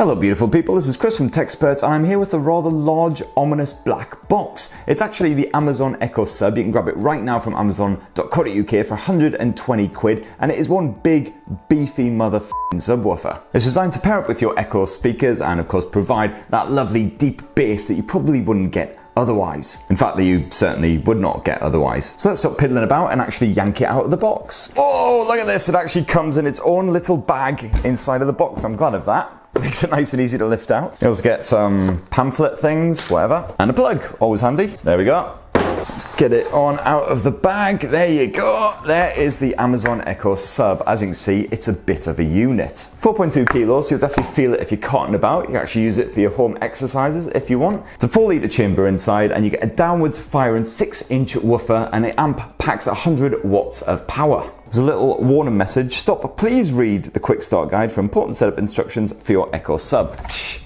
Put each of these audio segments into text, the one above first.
Hello beautiful people, this is Chris from TechSpert and I'm here with a rather large, ominous black box. It's actually the Amazon Echo Sub. You can grab it right now from amazon.co.uk for 120 quid and it is one big, beefy motherfucking subwoofer. It's designed to pair up with your Echo speakers and of course provide that lovely deep bass that you probably wouldn't get otherwise. In fact, that you certainly would not get otherwise. So let's stop piddling about and actually yank it out of the box. Oh, look at this, it actually comes in its own little bag inside of the box. I'm glad of that. It makes it nice and easy to lift out. You also get some pamphlet things, whatever, and a plug, always handy. There we go. Let's get it on out of the bag. There you go. There is the Amazon Echo Sub. As you can see, it's a bit of a unit. 4.2 kilos, so you'll definitely feel it if you're carting about. You can actually use it for your home exercises if you want. It's a 4-litre chamber inside and you get a downwards firing 6-inch woofer and the amp packs 100 watts of power. There's a little warning message. Stop, please read the quick start guide for important setup instructions for your Echo Sub.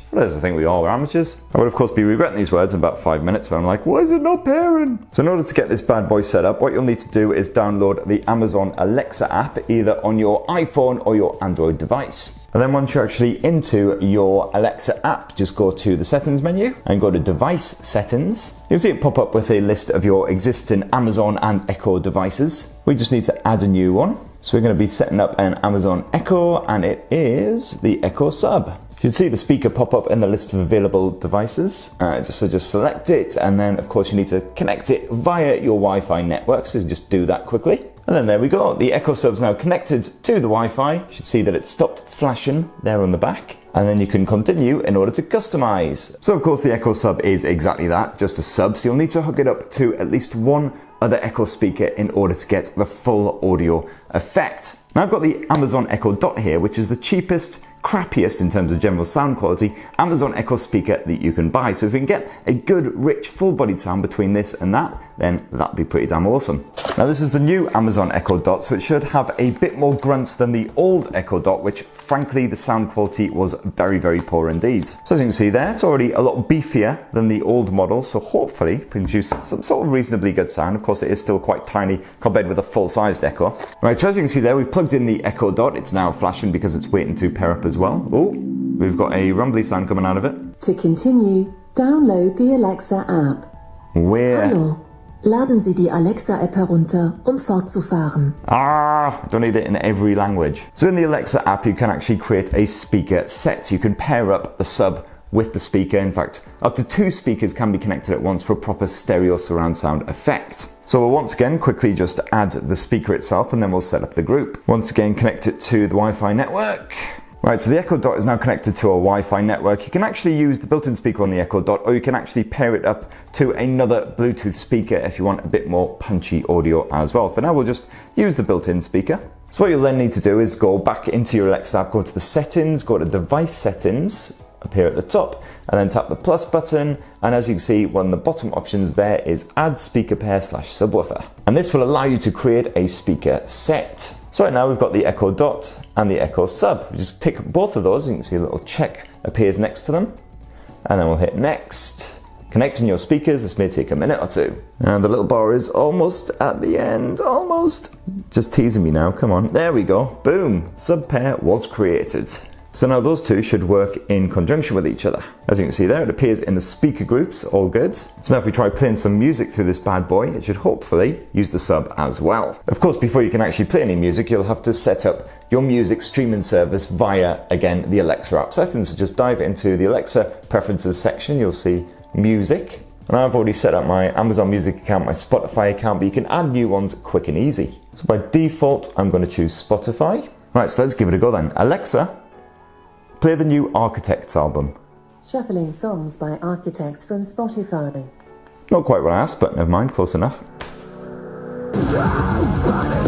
Well, there's the thing, we all are amateurs. I would of course be regretting these words in about 5 minutes when I'm like, why is it not pairing? So in order to get this bad boy set up, what you'll need to do is download the Amazon Alexa app, either on your iPhone or your Android device. And then once you're actually into your Alexa app, just go to the settings menu and go to device settings. You'll see it pop up with a list of your existing Amazon and Echo devices. We just need to add a new one. So we're going to be setting up an Amazon Echo and it is the Echo Sub. You should see the speaker pop up in the list of available devices. Just select it and then of course you need to connect it via your Wi-Fi network, so just do that quickly. And then there we go, the Echo Sub's now connected to the Wi-Fi. You should see that it stopped flashing there on the back. And then you can continue in order to customize. So of course the Echo Sub is exactly that, just a sub, so you'll need to hook it up to at least one other Echo speaker in order to get the full audio effect. Now I've got the Amazon Echo Dot here, which is the cheapest, crappiest in terms of general sound quality Amazon Echo speaker that you can buy. So if we can get a good, rich, full-bodied sound between this and that, then that'd be pretty damn awesome. Now this is the new Amazon Echo Dot, so it should have a bit more grunts than the old Echo Dot, which frankly the sound quality was very, very poor indeed. So as you can see there, it's already a lot beefier than the old model, so hopefully produce some sort of reasonably good sound. Of course it is still quite tiny compared with a full-sized Echo. Right, so as you can see there, we've plugged in the Echo Dot. It's now flashing because it's waiting to pair up as well. Oh, we've got a rumbly sound coming out of it. To continue, download the Alexa app. Hallo, laden Sie die Alexa-App herunter, fortzufahren. Don't need it in every language. So in the Alexa app, you can actually create a speaker set. You can pair up the sub with the speaker. In fact, up to 2 speakers can be connected at once for a proper stereo surround sound effect. So we'll once again quickly just add the speaker itself and then we'll set up the group. Once again, connect it to the Wi-Fi network. Right, so the Echo Dot is now connected to a Wi-Fi network. You can actually use the built-in speaker on the Echo Dot, or you can actually pair it up to another Bluetooth speaker if you want a bit more punchy audio as well. For now, we'll just use the built-in speaker. So what you'll then need to do is go back into your Alexa app, go to the settings, go to device settings, up here at the top, and then tap the plus button. And as you can see, one of the bottom options there is add speaker pair / subwoofer. And this will allow you to create a speaker set. So right now we've got the Echo Dot and the Echo Sub. We just tick both of those. You can see a little check appears next to them. And then we'll hit next. Connecting your speakers, this may take a minute or two. And the little bar is almost at the end, almost. Just teasing me now, come on. There we go, boom, sub pair was created. So now those two should work in conjunction with each other. As you can see there, it appears in the speaker groups, all good. So now if we try playing some music through this bad boy, it should hopefully use the sub as well. Of course, before you can actually play any music, you'll have to set up your music streaming service via, again, the Alexa app settings. So just dive into the Alexa preferences section, you'll see music. And I've already set up my Amazon Music account, my Spotify account, but you can add new ones quick and easy. So by default, I'm going to choose Spotify. Right, so let's give it a go then. Alexa, play the new Architects album. Shuffling songs by Architects from Spotify. Not quite what I asked, but never mind, close enough.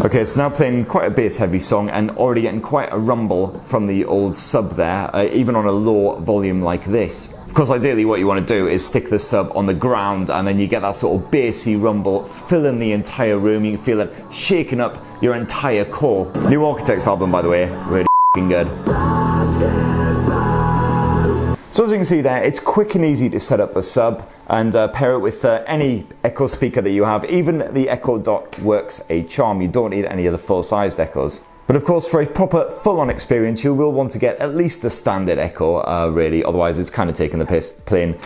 Okay, so now playing quite a bass heavy song and already getting quite a rumble from the old sub there, even on a low volume like this. Of course, ideally what you want to do is stick the sub on the ground and then you get that sort of bassy rumble filling the entire room. You can feel it shaking up your entire core. New Architects album, by the way, really good. So as you can see there, it's quick and easy to set up the sub and pair it with any Echo speaker that you have. Even the Echo Dot works a charm. You don't need any of the full-sized Echoes. But of course, for a proper full-on experience, you will want to get at least the standard Echo, really. Otherwise, it's kind of taking the piss playing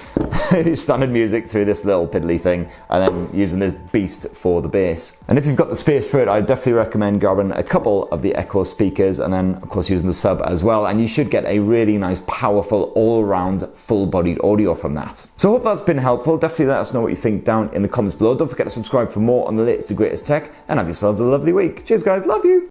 standard music through this little piddly thing and then using this beast for the bass. And if you've got the space for it, I definitely recommend grabbing a couple of the Echo speakers and then, of course, using the sub as well. And you should get a really nice, powerful, all-around, full-bodied audio from that. So I hope that's been helpful. Definitely let us know what you think down in the comments below. Don't forget to subscribe for more on the latest and greatest tech, and have yourselves a lovely week. Cheers, guys. Love you.